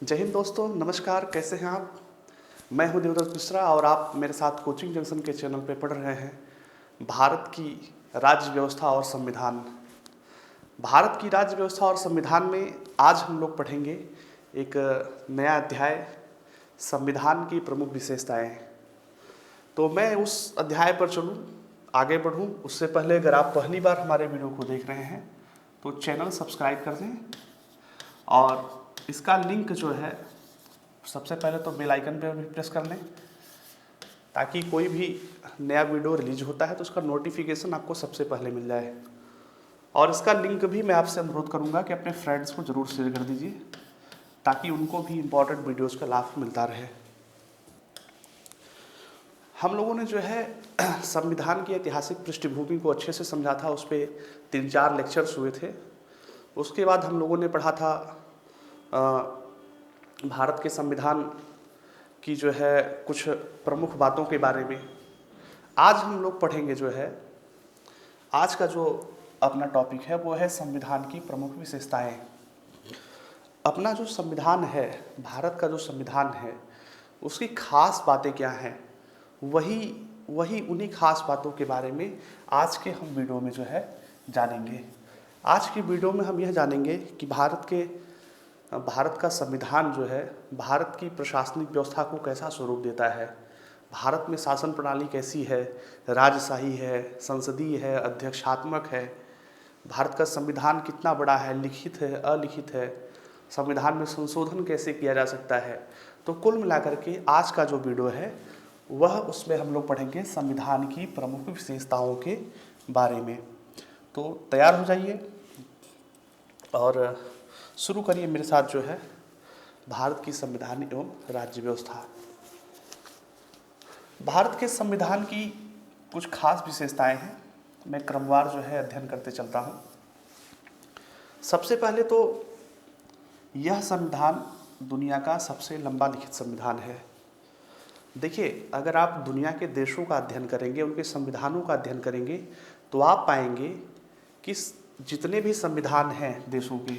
जय हिंद दोस्तों, नमस्कार। कैसे हैं आप? मैं हूं देवदत्त मिश्रा और आप मेरे साथ कोचिंग जंक्शन के चैनल पे पढ़ रहे हैं भारत की राज्य व्यवस्था और संविधान। भारत की राज्य व्यवस्था और संविधान में आज हम लोग पढ़ेंगे एक नया अध्याय, संविधान की प्रमुख विशेषताएं। तो मैं उस अध्याय पर चलूँ, आगे बढ़ूँ उससे पहले अगर आप पहली बार हमारे वीडियो को देख रहे हैं तो चैनल सब्सक्राइब कर दें और इसका लिंक जो है सबसे पहले तो बेल आइकन पर भी प्रेस कर लें ताकि कोई भी नया वीडियो रिलीज होता है तो उसका नोटिफिकेशन आपको सबसे पहले मिल जाए। और इसका लिंक भी मैं आपसे अनुरोध करूंगा कि अपने फ्रेंड्स को ज़रूर शेयर कर दीजिए ताकि उनको भी इम्पोर्टेंट वीडियोस का लाभ मिलता रहे। हम लोगों ने जो है संविधान की ऐतिहासिक पृष्ठभूमि को अच्छे से समझा था, उस पर 3-4 लेक्चर्स हुए थे। उसके बाद हम लोगों ने पढ़ा था भारत के संविधान की जो है कुछ प्रमुख बातों के बारे में। आज हम लोग पढ़ेंगे जो है, आज का जो अपना टॉपिक है वो है संविधान की प्रमुख विशेषताएं। अपना जो संविधान है, भारत का जो संविधान है, उसकी खास बातें क्या हैं, वही उन्हीं खास बातों के बारे में आज के हम वीडियो में जो है जानेंगे। आज की वीडियो में हम यह जानेंगे कि भारत का संविधान जो है भारत की प्रशासनिक व्यवस्था को कैसा स्वरूप देता है, भारत में शासन प्रणाली कैसी है, राजशाही है, संसदीय है, अध्यक्षात्मक है, भारत का संविधान कितना बड़ा है, लिखित है, अलिखित है, संविधान में संशोधन कैसे किया जा सकता है। तो कुल मिलाकर के आज का जो वीडियो है वह उसमें हम लोग पढ़ेंगे संविधान की प्रमुख विशेषताओं के बारे में। तो तैयार हो जाइए और शुरू करिए मेरे साथ जो है भारत की संविधान एवं राज्य व्यवस्था। भारत के संविधान की कुछ खास विशेषताएं हैं, मैं क्रमवार जो है अध्ययन करते चलता हूँ। सबसे पहले तो यह संविधान दुनिया का सबसे लंबा लिखित संविधान है। देखिए, अगर आप दुनिया के देशों का अध्ययन करेंगे, उनके संविधानों का अध्ययन करेंगे तो आप पाएंगे कि जितने भी संविधान हैं देशों के,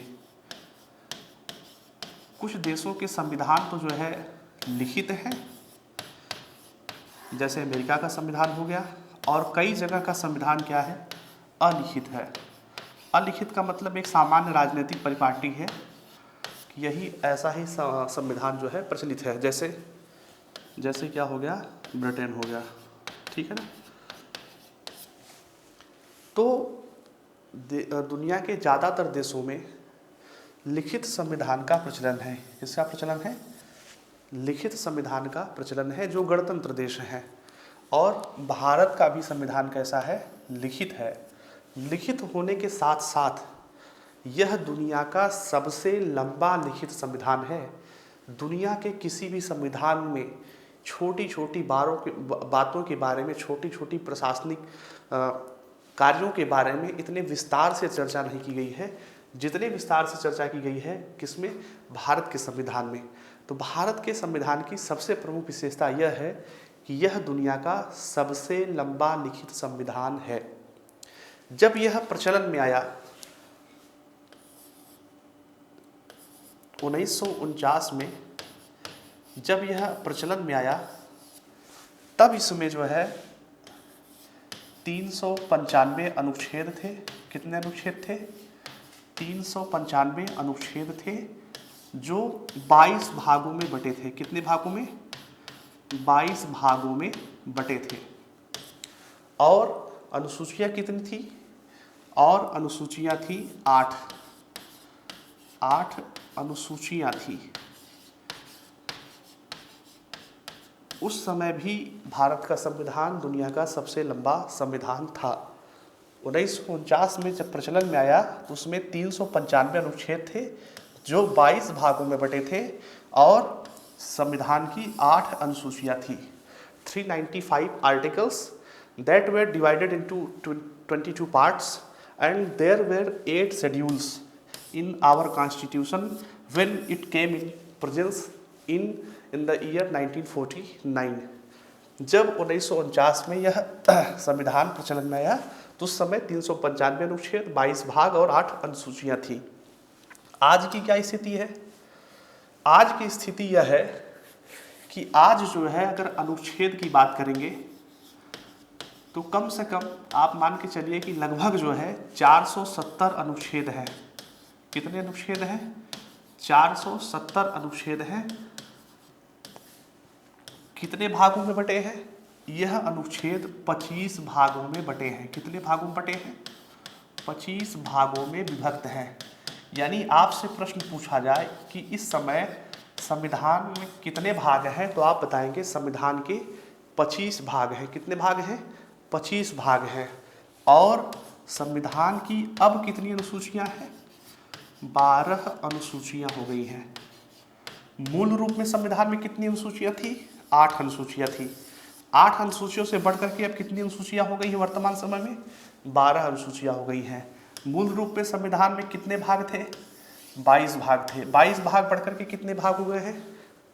कुछ देशों के संविधान तो जो है लिखित हैं, जैसे अमेरिका का संविधान हो गया, और कई जगह का संविधान क्या है, अलिखित है। अलिखित का मतलब एक सामान्य राजनीतिक परिपाटी है कि यही ऐसा ही संविधान जो है प्रचलित है, जैसे क्या हो गया, ब्रिटेन हो गया, ठीक है ना। तो दुनिया के ज़्यादातर देशों में लिखित संविधान का प्रचलन है। किसका प्रचलन है? लिखित संविधान का प्रचलन है, जो गणतंत्र देश हैं। और भारत का भी संविधान कैसा है? लिखित है। लिखित होने के साथ साथ यह दुनिया का सबसे लंबा लिखित संविधान है। दुनिया के किसी भी संविधान में छोटी छोटी बातों के बारे में, छोटी छोटी प्रशासनिक कार्यों के बारे में इतने विस्तार से चर्चा नहीं की गई है जितने विस्तार से चर्चा की गई है किसमें? भारत के संविधान में। तो भारत के संविधान की सबसे प्रमुख विशेषता यह है कि यह दुनिया का सबसे लंबा लिखित संविधान है। जब यह प्रचलन में आया 1949 में, जब यह प्रचलन में आया तब इसमें जो है 395 अनुच्छेद थे। कितने अनुच्छेद थे? 395 अनुच्छेद थे, जो 22 भागों में बटे थे। कितने भागों में? 22 भागों में बटे थे। और अनुसूचियां कितनी थी? और अनुसूचियां थी 8 अनुसूचियां थी। उस समय भी भारत का संविधान दुनिया का सबसे लंबा संविधान था। 1949 में जब प्रचलन में आया तो उसमें 395 अनुच्छेद थे, जो 22 भागों में बटे थे, और संविधान की 8 अनुसूचियां थी। 395 articles that were divided into 22 parts, and there were 8 schedules in our constitution when it came in presence in the year 1949। जब 1949 में यह संविधान प्रचलन में आया तो उस समय 395 अनुच्छेद, 22 भाग और 8 अनुसूचियां थी। आज की क्या स्थिति है? आज की स्थिति यह है कि आज जो है अगर अनुच्छेद की बात करेंगे तो कम से कम आप मान के चलिए कि लगभग जो है 470 अनुच्छेद हैं। कितने अनुच्छेद हैं? 470 अनुच्छेद हैं। कितने भागों में बटे हैं? यह अनुच्छेद 25 भागों में बटे हैं। कितने भागों में बटे हैं? 25 भागों में विभक्त हैं। यानी आपसे प्रश्न पूछा जाए कि इस समय संविधान में कितने भाग हैं, तो आप बताएंगे संविधान के 25 भाग हैं। कितने भाग हैं? 25 भाग हैं। और संविधान की अब कितनी अनुसूचियां हैं? 12 अनुसूचियां हो गई हैं। मूल रूप में संविधान में कितनी अनुसूचियां थी? 8 अनुसूचियां थी। 8 अनुसूचियों से बढ़कर के अब कितनी अनुसूचियां हो गई हैं वर्तमान समय में? 12 अनुसूचियां हो गई हैं। मूल रूप में संविधान में कितने भाग थे? 22 भाग थे। 22 भाग बढ़कर के कितने भाग हो गए हैं?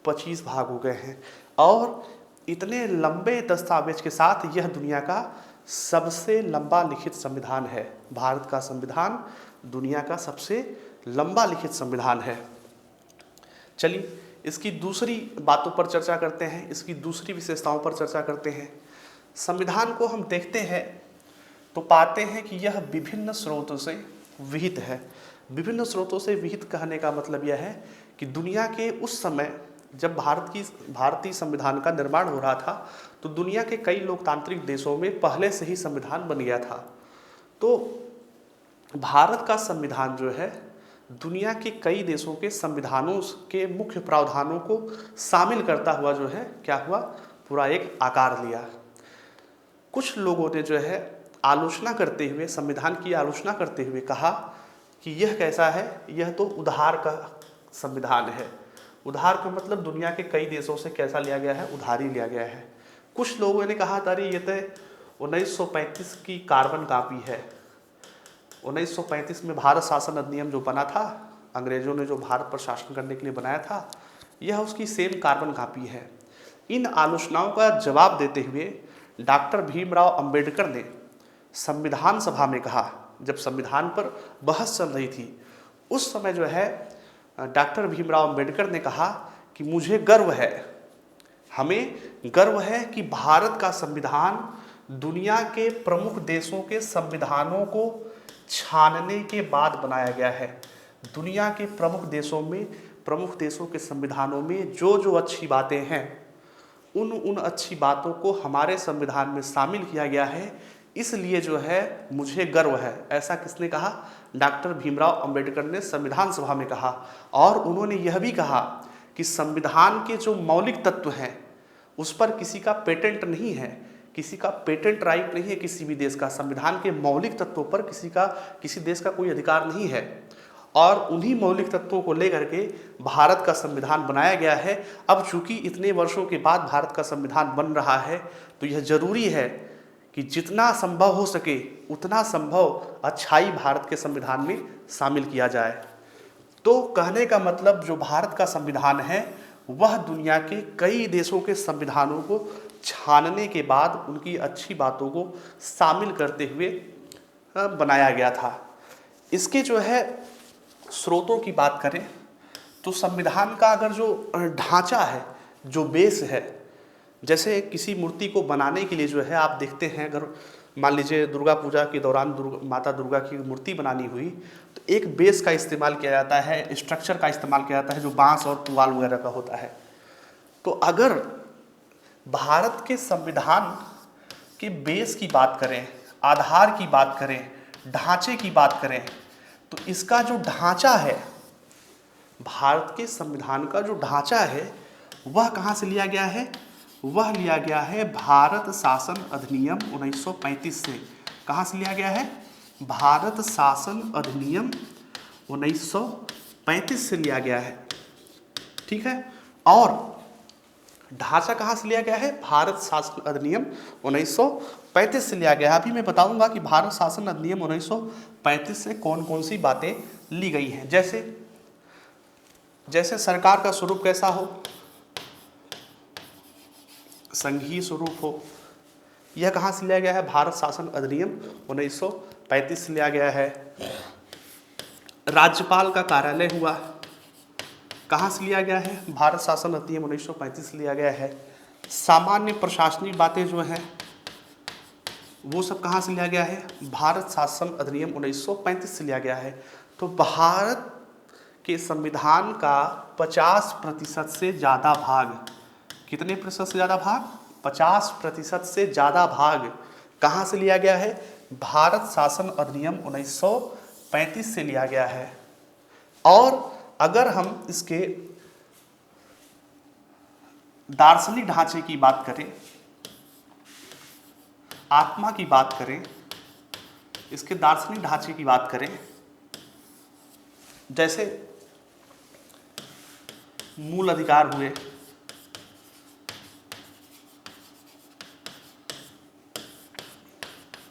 25 भाग हो गए हैं। और इतने लंबे दस्तावेज के साथ यह दुनिया का सबसे लंबा लिखित संविधान है। भारत का संविधान दुनिया का सबसे लंबा लिखित संविधान है। चलिए इसकी दूसरी बातों पर चर्चा करते हैं, इसकी दूसरी विशेषताओं पर चर्चा करते हैं। संविधान को हम देखते हैं तो पाते हैं कि यह विभिन्न स्रोतों से विहित है। विभिन्न स्रोतों से विहित कहने का मतलब यह है कि दुनिया के उस समय जब भारतीय संविधान का निर्माण हो रहा था तो दुनिया के कई लोकतांत्रिक देशों में पहले से ही संविधान बन गया था। तो भारत का संविधान जो है दुनिया के कई देशों के संविधानों के मुख्य प्रावधानों को शामिल करता हुआ जो है क्या हुआ, पूरा एक आकार लिया। कुछ लोगों ने जो है आलोचना करते हुए, संविधान की आलोचना करते हुए कहा कि यह कैसा है, यह तो उधार का संविधान है। उधार का मतलब दुनिया के कई देशों से कैसा लिया गया है, उधारी लिया गया है। कुछ लोगों ने कहा अरे ये तो 1935 की कार्बन कॉपी है। 1935 में भारत शासन अधिनियम जो बना था, अंग्रेजों ने जो भारत पर शासन करने के लिए बनाया था, यह उसकी सेम कार्बन कॉपी है। इन आलोचनाओं का जवाब देते हुए डॉक्टर भीमराव अंबेडकर ने संविधान सभा में कहा, जब संविधान पर बहस चल रही थी उस समय जो है डॉक्टर भीमराव अंबेडकर ने कहा कि मुझे गर्व है, हमें गर्व है कि भारत का संविधान दुनिया के प्रमुख देशों के संविधानों को छानने के बाद बनाया गया है। दुनिया के प्रमुख देशों के संविधानों में जो जो अच्छी बातें हैं उन अच्छी बातों को हमारे संविधान में शामिल किया गया है, इसलिए जो है मुझे गर्व है। ऐसा किसने कहा? डॉक्टर भीमराव अंबेडकर ने संविधान सभा में कहा। और उन्होंने यह भी कहा कि संविधान के जो मौलिक तत्व हैं उस पर किसी का पेटेंट नहीं है, किसी का पेटेंट राइट नहीं है किसी भी देश का। संविधान के मौलिक तत्वों पर किसी देश का कोई अधिकार नहीं है। और उन्हीं मौलिक तत्वों को लेकर के भारत का संविधान बनाया गया है। अब चूंकि इतने वर्षों के बाद भारत का संविधान बन रहा है तो यह जरूरी है कि जितना संभव हो सके उतना संभव अच्छाई भारत के संविधान में शामिल किया जाए। तो कहने का मतलब जो भारत का संविधान है वह दुनिया के कई देशों के संविधानों को छानने के बाद उनकी अच्छी बातों को शामिल करते हुए बनाया गया था। इसके जो है स्रोतों की बात करें तो संविधान का अगर जो ढांचा है, जो बेस है, जैसे किसी मूर्ति को बनाने के लिए जो है आप देखते हैं, अगर मान लीजिए दुर्गा पूजा के दौरान माता दुर्गा की मूर्ति बनानी हुई तो एक बेस का इस्तेमाल किया जाता है, स्ट्रक्चर का इस्तेमाल किया जाता है जो बांस और पुआल वगैरह का होता है। तो अगर भारत के संविधान के बेस की बात करें, आधार की बात करें, ढांचे की बात करें, तो इसका जो ढांचा है, भारत के संविधान का जो ढांचा है वह कहाँ से लिया गया है? वह लिया गया है भारत शासन अधिनियम 1935 से। कहाँ से लिया गया है? भारत शासन अधिनियम 1935 से लिया गया है। ठीक है। और ढांचा कहाँ से लिया गया है? भारत शासन अधिनियम 1935 से लिया गया है। अभी मैं बताऊंगा कि भारत शासन अधिनियम 1935 से कौन कौन सी बातें ली गई हैं। जैसे सरकार का स्वरूप कैसा हो? संघीय स्वरूप हो। यह कहाँ से लिया गया है? भारत शासन अधिनियम 1935 से लिया गया है। राज्यपाल का कार्यालय हुआ, कहाँ से लिया गया है? भारत शासन अधिनियम 1935 से लिया गया है। सामान्य प्रशासनिक बातें जो हैं वो सब कहाँ से लिया गया है? भारत शासन अधिनियम 1935 से लिया गया है। तो भारत के संविधान का 50% से ज़्यादा भाग, कितने प्रतिशत से ज़्यादा भाग? 50% से ज़्यादा भाग कहाँ से लिया गया है? भारत शासन अधिनियम 1935 से लिया गया है। और अगर हम इसके दार्शनिक ढांचे की बात करें, आत्मा की बात करें, इसके दार्शनिक ढांचे की बात करें, जैसे मूल अधिकार हुए,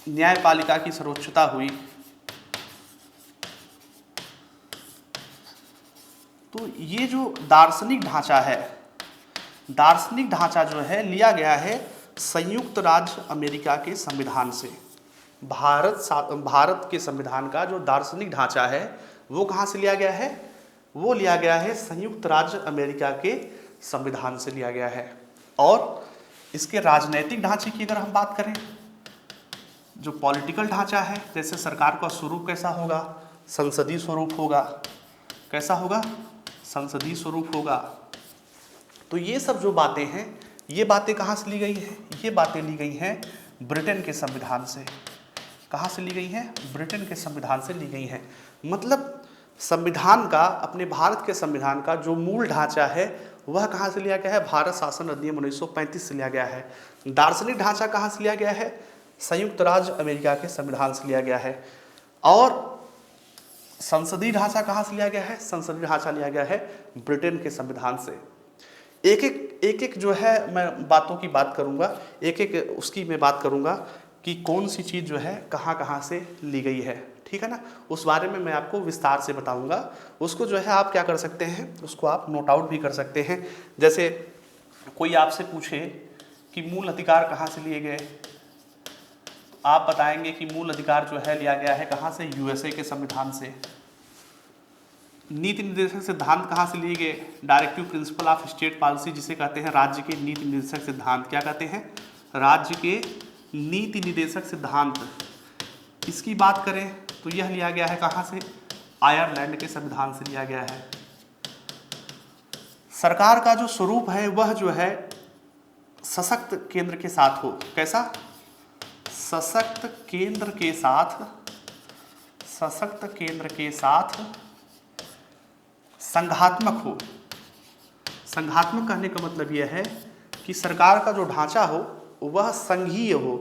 न्यायपालिका की सर्वोच्चता हुई, तो ये जो दार्शनिक ढांचा है, दार्शनिक ढांचा जो है लिया गया है संयुक्त राज्य अमेरिका के संविधान से। भारत के संविधान का जो दार्शनिक ढांचा है वो कहाँ से लिया गया है? वो लिया गया है संयुक्त राज्य अमेरिका के संविधान से लिया गया है। और इसके राजनैतिक ढांचे की अगर हम बात करें, जो पॉलिटिकल ढांचा है, जैसे सरकार का स्वरूप कैसा होगा? संसदीय स्वरूप होगा। कैसा होगा? संसदीय स्वरूप होगा। तो ये सब जो बातें हैं, ये बातें कहाँ से ली गई हैं? ये बातें ली गई हैं ब्रिटेन के संविधान से। कहाँ से ली गई हैं? ब्रिटेन के संविधान से ली गई हैं। मतलब संविधान का, अपने भारत के संविधान का जो मूल ढांचा है वह कहाँ से लिया गया है? भारत शासन अधिनियम 1935 से लिया गया है। दार्शनिक ढांचा कहाँ से लिया गया है? संयुक्त राज्य अमेरिका के संविधान से लिया गया है। और संसदीय ढांचा कहाँ से लिया गया है? संसदीय ढांचा लिया गया है ब्रिटेन के संविधान से। एक एक जो है मैं बातों की बात करूँगा, एक एक उसकी मैं बात करूँगा कि कौन सी चीज़ जो है कहाँ कहाँ से ली गई है, ठीक है ना। उस बारे में मैं आपको विस्तार से बताऊँगा। उसको जो है आप क्या कर सकते हैं, उसको आप नोट आउट भी कर सकते हैं। जैसे कोई आपसे पूछे कि मूल अधिकार कहाँ से लिए गए, आप बताएंगे कि मूल अधिकार जो है लिया गया है कहाँ से? यूएसए के संविधान से। नीति निर्देशक सिद्धांत कहाँ से लिए गए? Directive principle of state policy, जिसे कहते हैं राज्य के नीति निर्देशक सिद्धांत। क्या कहते हैं? राज्य के नीति निर्देशक सिद्धांत। इसकी बात करें तो यह लिया गया है कहाँ से? आयरलैंड के संविधान से लिया गया है। सरकार का जो स्वरूप है वह जो है सशक्त केंद्र के साथ हो। कैसा? सशक्त केंद्र के साथ, सशक्त केंद्र के साथ संघात्मक हो। संघात्मक कहने का मतलब यह है कि सरकार का जो ढांचा हो वह संघीय हो,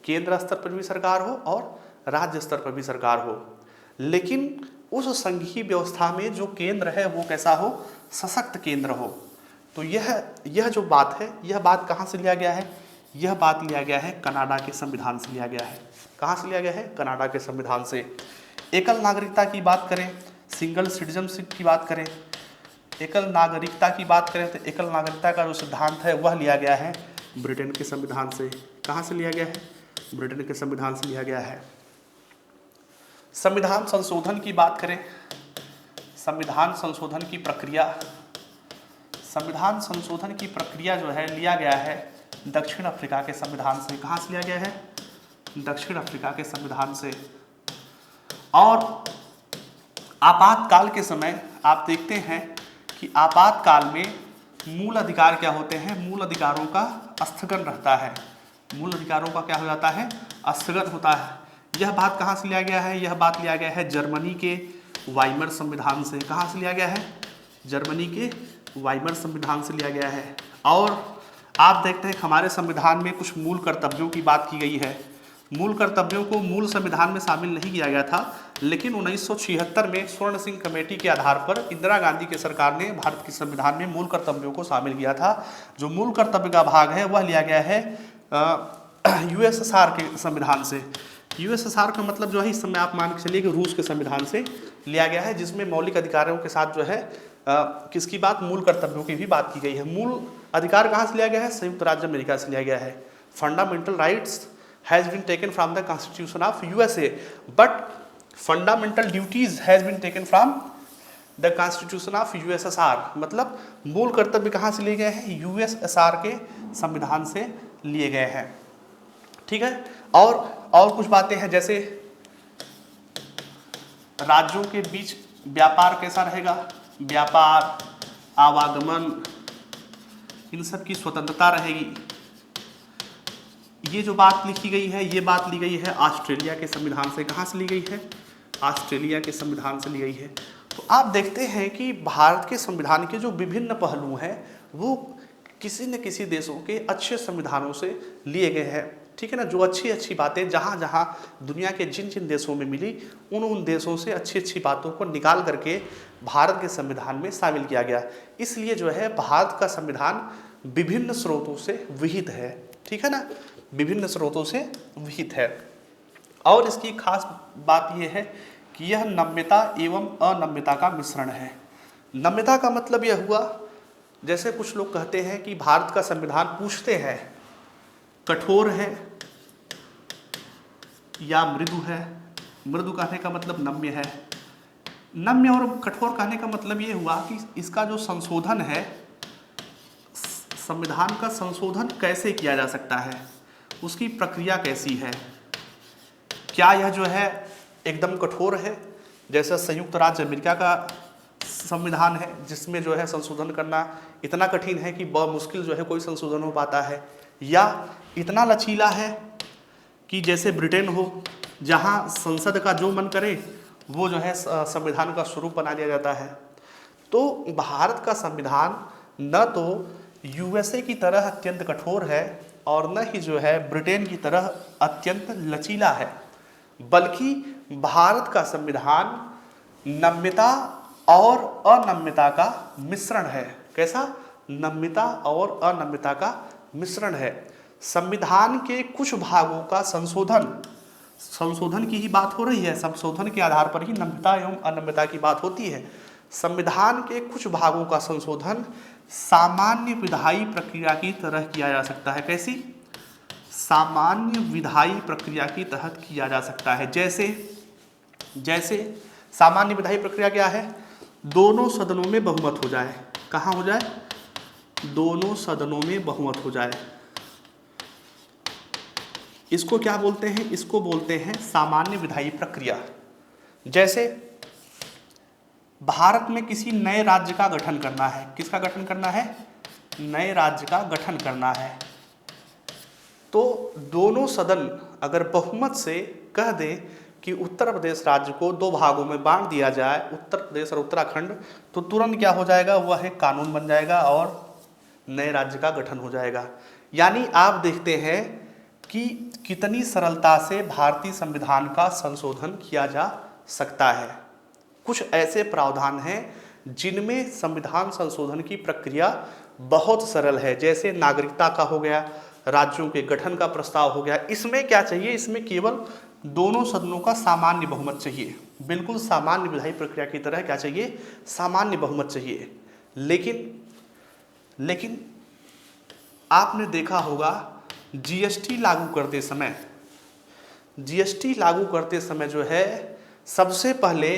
केंद्र स्तर पर भी सरकार हो और राज्य स्तर पर भी सरकार हो, लेकिन उस संघीय व्यवस्था में जो केंद्र है वो कैसा हो? सशक्त केंद्र हो। तो यह जो बात है, यह बात कहाँ से लिया गया है? यह बात लिया गया है कनाडा के संविधान से लिया गया है। कहाँ से लिया गया है? कनाडा के संविधान से। एकल नागरिकता की बात करें, सिंगल सिटीजनशिप की बात करें, एकल नागरिकता की बात करें तो एकल नागरिकता का जो सिद्धांत है वह लिया गया है ब्रिटेन के संविधान से। कहाँ से लिया गया है? ब्रिटेन के संविधान से लिया गया है। संविधान संशोधन की बात करें, संविधान संशोधन की प्रक्रिया, संविधान संशोधन की प्रक्रिया जो है लिया गया है दक्षिण अफ्रीका के संविधान से। कहाँ से लिया गया है? दक्षिण अफ्रीका के संविधान से। और आपातकाल के समय आप देखते हैं कि आपातकाल में मूल अधिकार क्या होते हैं? मूल अधिकारों का स्थगन रहता है। मूल अधिकारों का क्या हो जाता है? स्थगन होता है। यह बात कहाँ से लिया गया है? यह बात लिया गया है जर्मनी के वाइमर संविधान से। कहाँ से लिया गया है? जर्मनी के वाइमर संविधान से लिया गया है। और आप देखते हैं हमारे संविधान में कुछ मूल कर्तव्यों की बात की गई है। मूल कर्तव्यों को मूल संविधान में शामिल नहीं किया गया था, लेकिन 1976 में स्वर्ण सिंह कमेटी के आधार पर इंदिरा गांधी की सरकार ने भारत के संविधान में मूल कर्तव्यों को शामिल किया था। जो मूल कर्तव्य का भाग है वह लिया गया है यूएसएसआर के संविधान से। यूएसएसआर का मतलब जो है इस समय आप मान के चलिए कि रूस के संविधान से लिया गया है, जिसमें मौलिक अधिकारों के साथ जो है किसकी बात? मूल कर्तव्यों की भी बात की गई है। मूल अधिकार कहाँ से लिया गया है? संयुक्त राज्य अमेरिका से लिया गया है। Fundamental rights has been taken from the Constitution of USA, but fundamental duties has been taken from the constitution of USSR, मतलब मूल कर्तव्य कहाँ से लिए गए हैं, यूएसएसआर के संविधान से लिए गए हैं। ठीक है, और कुछ बातें हैं, जैसे राज्यों के बीच व्यापार कैसा रहेगा, व्यापार, आवागमन, इन सब की स्वतंत्रता रहेगी। ये जो बात लिखी गई है, ये बात ली गई है ऑस्ट्रेलिया के संविधान से। कहाँ से ली गई है, ऑस्ट्रेलिया के संविधान से ली गई है। तो आप देखते हैं कि भारत के संविधान के जो विभिन्न पहलू हैं वो किसी न किसी देशों के अच्छे संविधानों से लिए गए हैं। ठीक है ना, जो अच्छी अच्छी बातें जहाँ जहाँ दुनिया के जिन जिन देशों में मिली, उन देशों से अच्छी अच्छी बातों को निकाल करके भारत के संविधान में शामिल किया गया। इसलिए जो है भारत का संविधान विभिन्न स्रोतों से विहित है। ठीक है ना, विभिन्न स्रोतों से विहित है। और इसकी खास बात यह है कि यह नम्यता एवं अनम्यता का मिश्रण है। नम्यता का मतलब यह हुआ, जैसे कुछ लोग कहते हैं कि भारत का संविधान पूछते हैं कठोर है या मृदु है। मृदु कहने का मतलब नम्य है, नम्य और कठोर कहने का मतलब ये हुआ कि इसका जो संशोधन है, संविधान का संशोधन कैसे किया जा सकता है, उसकी प्रक्रिया कैसी है। क्या यह जो है एकदम कठोर है, जैसा संयुक्त राज्य अमेरिका का संविधान है जिसमें जो है संशोधन करना इतना कठिन है कि बहुत मुश्किल जो है कोई संशोधन हो पाता है, या इतना लचीला है कि जैसे ब्रिटेन हो जहां संसद का जो मन करे वो जो है संविधान का स्वरूप बना दिया जाता है। तो भारत का संविधान न तो यूएसए की तरह अत्यंत कठोर है और न ही जो है ब्रिटेन की तरह अत्यंत लचीला है, बल्कि भारत का संविधान नम्यता और अनम्यता का मिश्रण है। कैसा, नम्यता और अनम्यता का मिश्रण है। संविधान के कुछ भागों का संशोधन की ही बात हो रही है, संशोधन के आधार पर ही नम्यता एवं अनम्यता की बात होती है। संविधान के कुछ भागों का संशोधन सामान्य विधायी प्रक्रिया की तरह किया जा सकता है। कैसी, सामान्य विधायी प्रक्रिया की तहत किया जा सकता है। जैसे सामान्य विधायी प्रक्रिया क्या है, दोनों सदनों में बहुमत हो जाए। कहाँ हो जाए, दोनों सदनों में बहुमत हो जाए। इसको क्या बोलते हैं, इसको बोलते हैं सामान्य विधायी प्रक्रिया। जैसे भारत में किसी नए राज्य का गठन करना है, किसका गठन करना है, नए राज्य का गठन करना है, तो दोनों सदन अगर बहुमत से कह दें कि उत्तर प्रदेश राज्य को 2 भागों में बांट दिया जाए, उत्तर प्रदेश और उत्तराखंड, तो तुरंत क्या हो जाएगा, वह एक कानून बन जाएगा और नए राज्य का गठन हो जाएगा। यानी आप देखते हैं कि कितनी सरलता से भारतीय संविधान का संशोधन किया जा सकता है। कुछ ऐसे प्रावधान हैं जिनमें संविधान संशोधन की प्रक्रिया बहुत सरल है, जैसे नागरिकता का हो गया, राज्यों के गठन का प्रस्ताव हो गया। इसमें क्या चाहिए, इसमें केवल दोनों सदनों का सामान्य बहुमत चाहिए, बिल्कुल सामान्य विधायी प्रक्रिया की तरह क्या चाहिए, सामान्य बहुमत चाहिए। लेकिन आपने देखा होगा जीएसटी लागू करते समय जो है सबसे पहले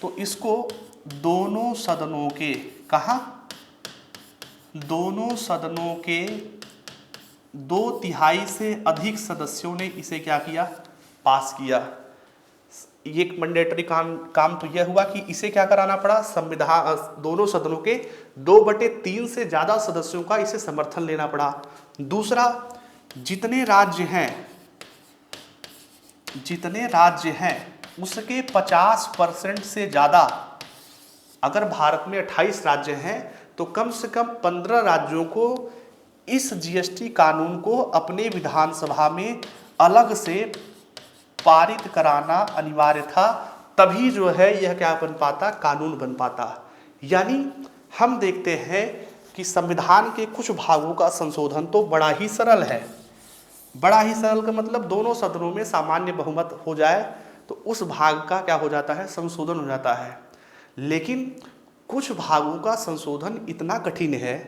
तो इसको दोनों सदनों के, कहाँ, दोनों सदनों के 2/3 से अधिक सदस्यों ने इसे क्या किया, पास किया। एक मैंडेटरी काम तो यह हुआ कि इसे क्या कराना पड़ा, संविधान दोनों सदनों के 2/3 से ज्यादा सदस्यों का इसे समर्थन लेना पड़ा। दूसरा, जितने राज्य हैं उसके 50% से ज़्यादा, अगर भारत में 28 राज्य हैं तो कम से कम 15 राज्यों को इस जीएसटी कानून को अपने विधानसभा में अलग से पारित कराना अनिवार्य था, तभी जो है यह क्या बन पाता, कानून बन पाता। यानी हम देखते हैं कि संविधान के कुछ भागों का संशोधन तो बड़ा ही सरल है। बड़ा ही सरल का मतलब दोनों सदनों में सामान्य बहुमत हो जाए तो उस भाग का क्या हो जाता है, संशोधन हो जाता है। लेकिन कुछ भागों का संशोधन इतना कठिन है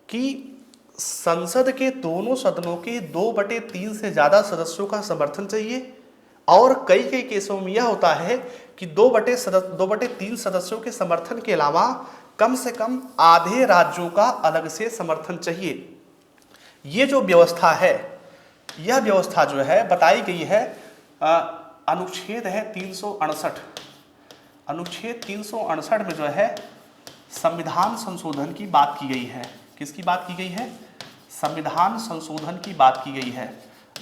कि संसद के दोनों सदनों के 2/3 से ज़्यादा सदस्यों का समर्थन चाहिए और कई कई केसों में यह होता है कि 2/3 सदस्यों के समर्थन के अलावा कम से कम आधे राज्यों का अलग से समर्थन चाहिए। ये जो व्यवस्था है, यह व्यवस्था जो है बताई गई है, अनुच्छेद है 368। अनुच्छेद 368 में जो है संविधान संशोधन की बात की गई है। किसकी बात की गई है? संविधान संशोधन की बात की गई है।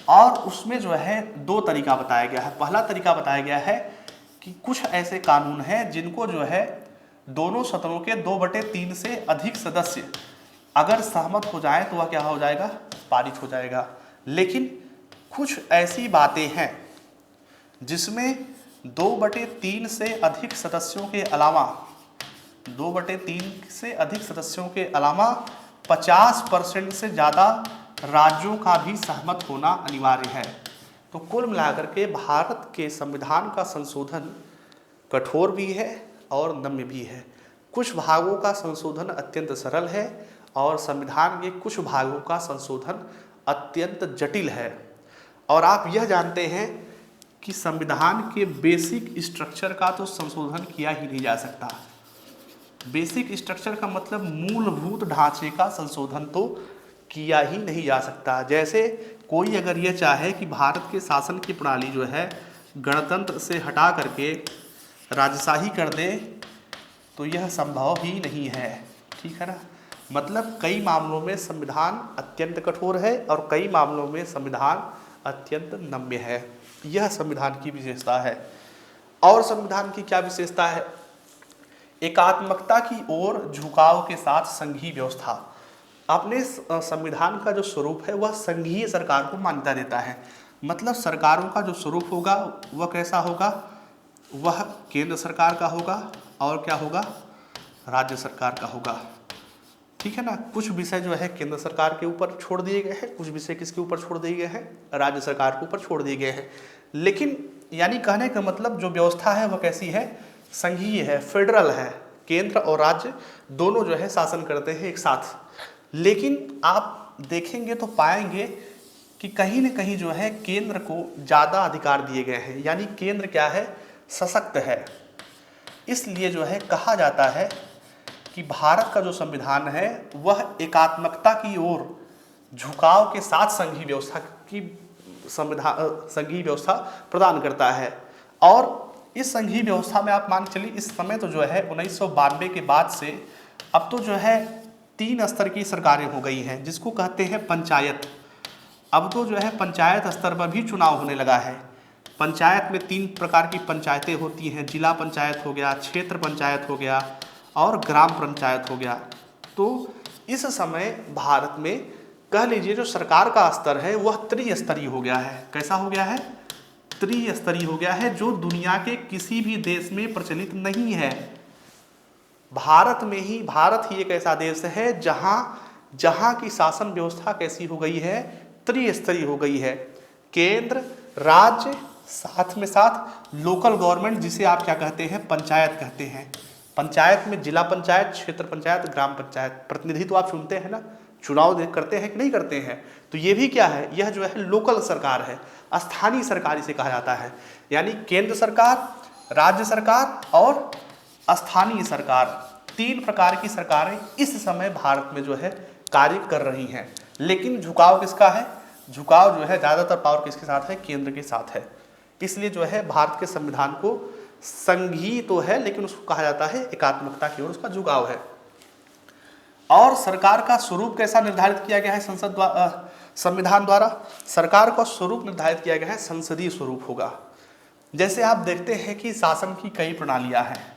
और उसमें जो है 2 तरीका बताया गया है। पहला तरीका बताया गया है कि कुछ ऐसे कानून हैं जिनको जो है दोनों सदनों के 2/3 से अधिक सदस्य अगर सहमत हो जाए तो वह क्या हो जाएगा? पारित हो जाएगा। लेकिन कुछ ऐसी बातें हैं जिसमें 2/3 से अधिक सदस्यों के अलावा 2/3 से अधिक सदस्यों के अलावा 50% से ज़्यादा राज्यों का भी सहमत होना अनिवार्य है। तो कुल मिलाकर के भारत के संविधान का संशोधन कठोर भी है और नम्य भी है। कुछ भागों का संशोधन अत्यंत सरल है और संविधान के कुछ भागों का संशोधन अत्यंत जटिल है। और आप यह जानते हैं कि संविधान के बेसिक स्ट्रक्चर का तो संशोधन किया ही नहीं जा सकता। बेसिक स्ट्रक्चर का मतलब मूलभूत ढांचे का संशोधन तो किया ही नहीं जा सकता। जैसे कोई अगर ये चाहे कि भारत के शासन की प्रणाली जो है गणतंत्र से हटा करके राजशाही कर दे, तो यह संभव ही नहीं है। ठीक है ना? मतलब कई मामलों में संविधान अत्यंत कठोर है और कई मामलों में संविधान अत्यंत नम्य है। यह संविधान की विशेषता है। और संविधान की क्या विशेषता है? एकात्मकता की ओर झुकाव के साथ संघीय व्यवस्था। अपने संविधान का जो स्वरूप है वह संघीय सरकार को मान्यता देता है। मतलब सरकारों का जो स्वरूप होगा वह कैसा होगा? वह केंद्र सरकार का होगा और क्या होगा? राज्य सरकार का होगा। ठीक है ना? कुछ विषय जो है केंद्र सरकार के ऊपर छोड़ दिए गए हैं, कुछ विषय किसके ऊपर छोड़ दिए गए हैं? राज्य सरकार के ऊपर छोड़ दिए गए हैं। लेकिन यानी कहने का मतलब जो व्यवस्था है वह कैसी है? संघीय है, फेडरल है। केंद्र और राज्य दोनों जो है शासन करते हैं एक साथ। लेकिन आप देखेंगे तो पाएंगे कि कहीं न कहीं जो है केंद्र को ज़्यादा अधिकार दिए गए हैं। यानी केंद्र क्या है? सशक्त है। इसलिए जो है कहा जाता है कि भारत का जो संविधान है वह एकात्मकता की ओर झुकाव के साथ संघीय व्यवस्था प्रदान करता है। और इस संघीय व्यवस्था में आप मान के चलिए इस समय तो जो है 1992 के बाद से अब तो जो है 3 स्तर की सरकारें हो गई हैं, जिसको कहते हैं पंचायत। अब तो जो है पंचायत स्तर पर भी चुनाव होने लगा है। पंचायत में 3 प्रकार की पंचायतें होती हैं। जिला पंचायत हो गया, क्षेत्र पंचायत हो गया और ग्राम पंचायत हो गया। तो इस समय भारत में कह लीजिए जो सरकार का स्तर है वह त्रिस्तरीय हो गया है। कैसा हो गया है? त्रिस्तरीय हो गया है, जो दुनिया के किसी भी देश में प्रचलित नहीं है। भारत ही एक ऐसा देश है जहां की शासन व्यवस्था कैसी हो गई है? त्रिस्तरीय हो गई है। केंद्र, राज्य, साथ में साथ लोकल गवर्नमेंट, जिसे आप क्या कहते हैं? पंचायत कहते हैं। पंचायत में जिला पंचायत, क्षेत्र पंचायत, ग्राम पंचायत। प्रतिनिधि तो आप चुनते हैं ना, चुनाव करते हैं कि नहीं करते हैं? तो ये भी क्या है? यह जो है लोकल सरकार है, स्थानीय सरकार इसे कहा जाता है। यानी केंद्र सरकार, राज्य सरकार और स्थानीय सरकार, 3 प्रकार की सरकारें इस समय भारत में जो है कार्य कर रही हैं। लेकिन झुकाव किसका है? झुकाव जो है ज़्यादातर पावर किसके साथ है? केंद्र के साथ है। इसलिए जो है भारत के संविधान को संघीय तो है लेकिन उसको कहा जाता है एकात्मकता की ओर उसका झुकाव है। और सरकार का स्वरूप कैसा निर्धारित किया गया है? संविधान द्वारा सरकार का स्वरूप निर्धारित किया गया है, संसदीय स्वरूप होगा। जैसे आप देखते हैं कि शासन की कई प्रणालियां हैं।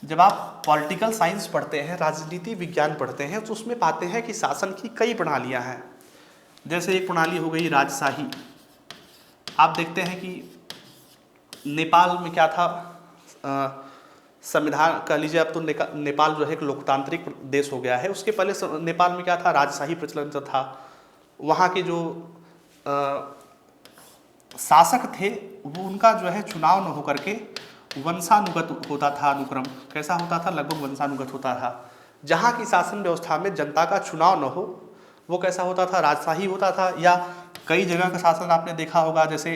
जब आप पॉलिटिकल साइंस पढ़ते हैं, राजनीति विज्ञान पढ़ते हैं, तो उसमें पाते हैं कि शासन की कई प्रणालियां हैं। जैसे एक प्रणाली हो गई राजशाही। आप देखते हैं कि नेपाल में क्या था? संविधान कह लीजिए, अब तो नेपाल जो है एक लोकतांत्रिक देश हो गया है। उसके पहले नेपाल में क्या था? राजशाही प्रचलन था। वहाँ के जो शासक थे वो उनका जो है चुनाव न होकर के वंशानुगत होता था। अनुक्रम कैसा होता था? लगभग वंशानुगत होता था। जहाँ की शासन व्यवस्था में जनता का चुनाव न हो वो कैसा होता था? राजशाही होता था। या कई जगह का शासन आपने देखा होगा, जैसे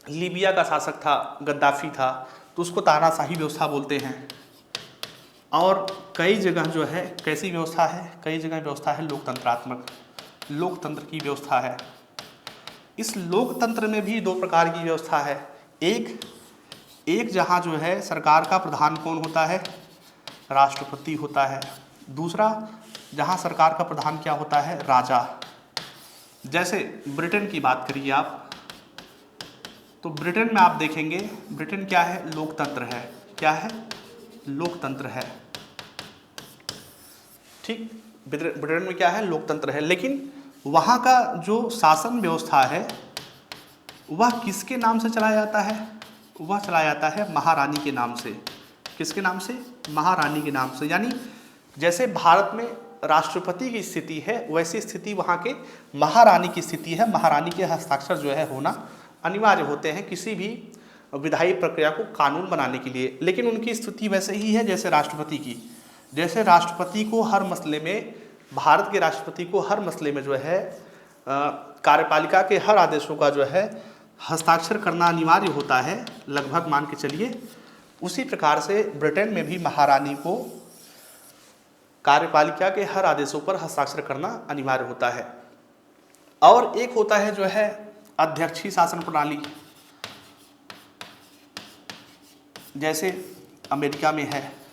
लीबिया का शासक था, गद्दाफी था, तो उसको तानाशाही व्यवस्था बोलते हैं। और कई जगह जो है कैसी व्यवस्था है, कई जगह व्यवस्था है लोकतंत्रात्मक, लोकतंत्र की व्यवस्था है। इस लोकतंत्र में भी दो प्रकार की व्यवस्था है। एक जहाँ जो है सरकार का प्रधान कौन होता है, राष्ट्रपति होता है। दूसरा जहाँ सरकार का प्रधान क्या होता है, राजा। जैसे ब्रिटेन की बात करिए आप, तो ब्रिटेन में आप देखेंगे, ब्रिटेन क्या है, लोकतंत्र है। क्या है, लोकतंत्र है। ठीक, ब्रिटेन में क्या है, लोकतंत्र है। लेकिन वहाँ का जो शासन व्यवस्था है वह किसके नाम से चलाया जाता है, वह चलाया जाता है महारानी के नाम से। किसके नाम से, महारानी के नाम से। यानी जैसे भारत में राष्ट्रपति की स्थिति है वैसी स्थिति वहाँ के महारानी की स्थिति है। महारानी के हस्ताक्षर जो है होना अनिवार्य होते हैं किसी भी विधायी प्रक्रिया को कानून बनाने के लिए। लेकिन उनकी स्थिति वैसे ही है जैसे राष्ट्रपति की। जैसे राष्ट्रपति को हर मसले में, भारत के राष्ट्रपति को हर मसले में जो है कार्यपालिका के हर आदेशों का जो है हस्ताक्षर करना अनिवार्य होता है, लगभग मान के चलिए, उसी प्रकार से ब्रिटेन में भी महारानी को कार्यपालिका के हर आदेशों पर हस्ताक्षर करना अनिवार्य होता है। और एक होता है जो है अध्यक्षीय शासन प्रणाली, जैसे अमेरिका में है।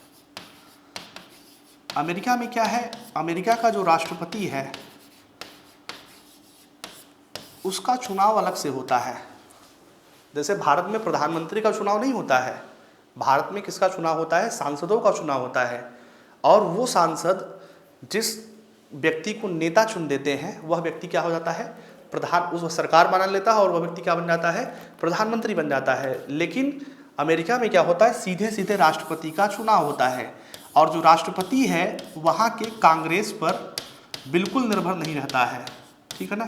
अमेरिका में क्या है, अमेरिका का जो राष्ट्रपति है उसका चुनाव अलग से होता है। जैसे भारत में प्रधानमंत्री का चुनाव नहीं होता है, भारत में किसका चुनाव होता है, सांसदों का चुनाव होता है। और वो सांसद जिस व्यक्ति को नेता चुन देते हैं वह व्यक्ति क्या हो जाता है, प्रधान, उस सरकार बना लेता है और वह व्यक्ति क्या बन जाता है, प्रधानमंत्री बन जाता है। लेकिन अमेरिका में क्या होता है, सीधे सीधे राष्ट्रपति का चुनाव होता है। और जो राष्ट्रपति है वहाँ के कांग्रेस पर बिल्कुल निर्भर नहीं रहता है। ठीक है ना,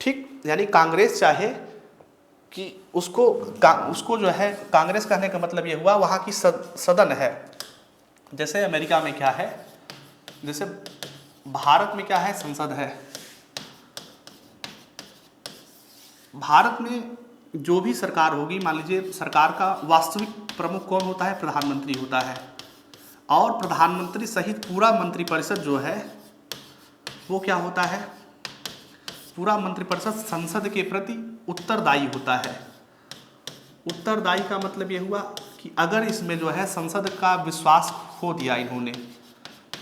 ठीक, यानी कांग्रेस चाहे कि उसको जो है, कांग्रेस कहने का मतलब ये हुआ वहाँ की सदन है। जैसे अमेरिका में क्या है, जैसे भारत में क्या है, संसद है। भारत में जो भी सरकार होगी, मान लीजिए सरकार का वास्तविक प्रमुख कौन होता है, प्रधानमंत्री होता है। और प्रधानमंत्री सहित पूरा मंत्रिपरिषद जो है वो क्या होता है, पूरा मंत्रिपरिषद संसद के प्रति उत्तरदायी होता है। उत्तरदायी का मतलब ये हुआ कि अगर इसमें जो है संसद का विश्वास खो दिया इन्होंने,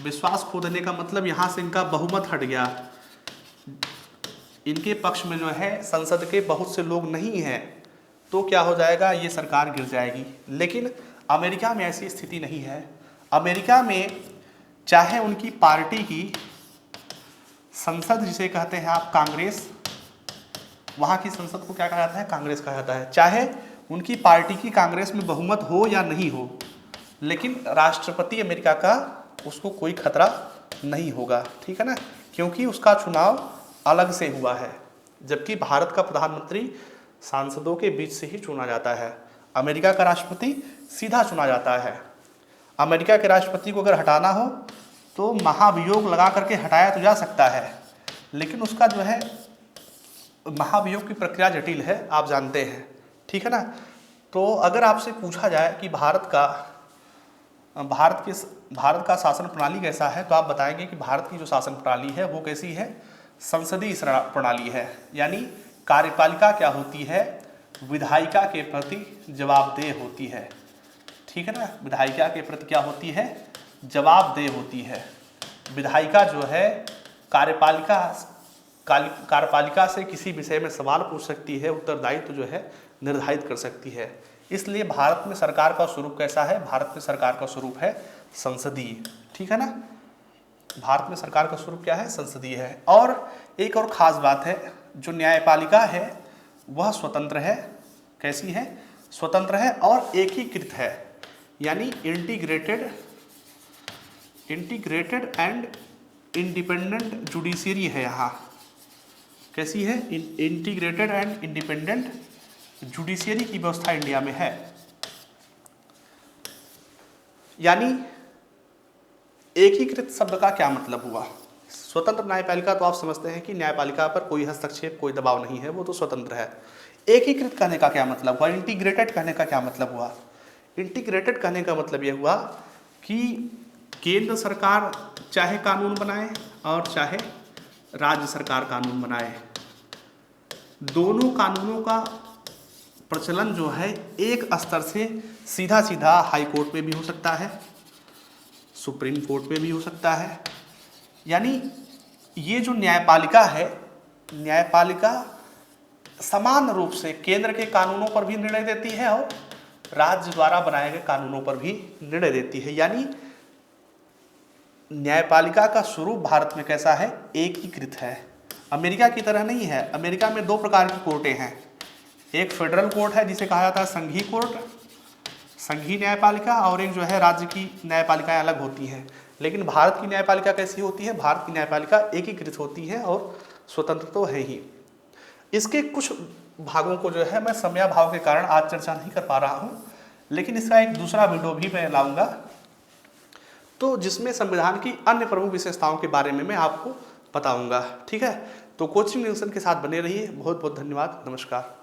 विश्वास खो देने का मतलब यहाँ से इनका बहुमत हट गया, इनके पक्ष में जो है संसद के बहुत से लोग नहीं हैं, तो क्या हो जाएगा, ये सरकार गिर जाएगी। लेकिन अमेरिका में ऐसी स्थिति नहीं है। अमेरिका में चाहे उनकी पार्टी की संसद जिसे कहते हैं आप कांग्रेस, वहाँ की संसद को क्या कहा जाता है, कांग्रेस कहा जाता है। चाहे उनकी पार्टी की कांग्रेस में बहुमत हो या नहीं हो, लेकिन राष्ट्रपति अमेरिका का उसको कोई खतरा नहीं होगा। ठीक है ना, क्योंकि उसका चुनाव अलग से हुआ है। जबकि भारत का प्रधानमंत्री सांसदों के बीच से ही चुना जाता है, अमेरिका का राष्ट्रपति सीधा चुना जाता है। अमेरिका के राष्ट्रपति को अगर हटाना हो तो महाभियोग लगा करके हटाया तो जा सकता है, लेकिन उसका जो है महाभियोग की प्रक्रिया जटिल है, आप जानते हैं। ठीक है ना, तो अगर आपसे पूछा जाए कि भारत का शासन प्रणाली कैसा है, तो आप बताएंगे कि भारत की जो शासन प्रणाली है वो कैसी है, संसदीय प्रणाली है। यानी कार्यपालिका क्या होती है, विधायिका के प्रति जवाबदेह होती है। ठीक है ना, विधायिका के प्रति क्या होती है, जवाबदेह होती है। विधायिका जो है कार्यपालिका से किसी विषय में सवाल पूछ सकती है, उत्तरदायित्व जो है निर्धारित कर सकती है। इसलिए भारत में सरकार का स्वरूप कैसा है, भारत में सरकार का स्वरूप है संसदीय। ठीक है ना, भारत में सरकार का स्वरूप क्या है, संसदीय है। और एक और ख़ास बात है, जो न्यायपालिका है वह स्वतंत्र है। कैसी है, स्वतंत्र है और एकीकृत है, यानी इंटीग्रेटेड एंड इंडिपेंडेंट जुडिशरी है यहाँ। कैसी है, इंटीग्रेटेड एंड इंडिपेंडेंट जुडिशरी की व्यवस्था इंडिया में है। यानी एकीकृत शब्द का क्या मतलब हुआ, स्वतंत्र न्यायपालिका तो आप समझते हैं कि न्यायपालिका पर कोई हस्तक्षेप, कोई दबाव नहीं है, वो तो स्वतंत्र है। एकीकृत कहने का क्या मतलब हुआ? इंटीग्रेटेड कहने का क्या मतलब हुआ? इंटीग्रेटेड कहने का मतलब ये हुआ कि केंद्र सरकार चाहे कानून बनाए और चाहे राज्य सरकार कानून बनाए, दोनों कानूनों का प्रचलन जो है एक स्तर से सीधा सीधा हाई कोर्ट में भी हो सकता है, सुप्रीम कोर्ट में भी हो सकता है। यानी ये जो न्यायपालिका है, न्यायपालिका समान रूप से केंद्र के कानूनों पर भी निर्णय देती है और राज्य द्वारा बनाए गए कानूनों पर भी निर्णय देती है। यानी न्यायपालिका का स्वरूप भारत में कैसा है? एकीकृत है। अमेरिका की तरह नहीं है। अमेरिका में दो प्रकार की कोर्टें हैं, एक फेडरल कोर्ट है जिसे कहा जाता है संघीय कोर्ट, संघीय न्यायपालिका, और एक जो है राज्य की न्यायपालिकाएं अलग होती हैं। लेकिन भारत की न्यायपालिका कैसी होती है? भारत की न्यायपालिका एकीकृत होती है और स्वतंत्र तो है ही। इसके कुछ भागों को जो है मैं समयाभाव के कारण आज चर्चा नहीं कर पा रहा हूँ, लेकिन इसका एक दूसरा वीडियो भी मैं लाऊंगा, तो जिसमें संविधान की अन्य प्रमुख विशेषताओं के बारे में मैं आपको बताऊंगा। ठीक है, तो कोचिंग जंक्शन के साथ बने रहिए। बहुत बहुत धन्यवाद। नमस्कार।